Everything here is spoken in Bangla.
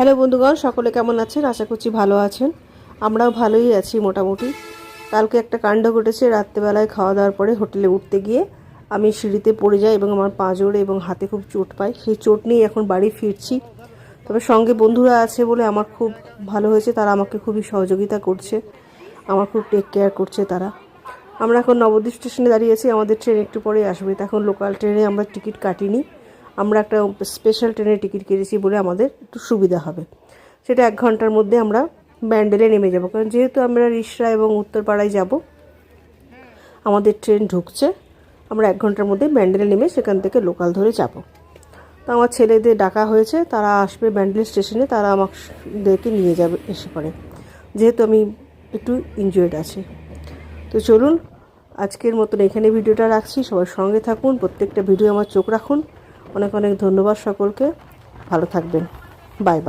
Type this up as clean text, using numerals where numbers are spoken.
হ্যালো বন্ধুগণ, সকলে কেমন আছেন? আশা করছি ভালো আছেন। আমরাও ভালোই আছি মোটামুটি। কালকে একটা কাণ্ড ঘটেছে। রাত্রেবেলায় খাওয়া দাওয়ার পরে হোটেলে উঠতে গিয়ে আমি সিঁড়িতে পড়ে যাই এবং আমার পা জোড়ে এবং হাতে খুব চোট পাই। সেই চোট নিয়ে এখন বাড়ি ফিরছি। তবে সঙ্গে বন্ধুরা আছে বলে আমার খুব ভালো হয়েছে, তারা আমাকে খুবই সহযোগিতা করছে, আমার খুব টেক কেয়ার করছে তারা। আমরা এখন নবদ্বীপ স্টেশনে দাঁড়িয়েছি, আমাদের ট্রেন একটু পরেই আসবে। এখন লোকাল ট্রেনে আমরা টিকিট কাটিনি, আমরা একটা স্পেশাল ট্রেনের টিকিট কেটেছি বলে আমাদের একটু সুবিধা হবে। সেটা 1 ঘন্টার মধ্যে আমরা ব্যান্ডেলে নেমে যাব, কারণ যেহেতু আমরা রিষড়া এবং উত্তরপাড়ায় যাব, আমাদের ট্রেন ঢুকছে। আমরা 1 ঘন্টার মধ্যে ব্যান্ডেলে নেমে সেখান থেকে লোকাল ধরে যাব। তো আমার ছেলেদের ডাকা হয়েছে, তারা আসবে ব্যান্ডেল স্টেশনে, তারা আমাদেরকে নিয়ে যাবে এসে পড়ে, যেহেতু আমি একটু ইনজয়েড আছি। তো চলুন, আজকের মতন এখানে ভিডিওটা রাখছি। সবার সঙ্গে থাকুন, প্রত্যেকটা ভিডিও আমার চোখ রাখুন। অনেক অনেক ধন্যবাদ সকলকে। ভালো থাকবেন। Bye bye.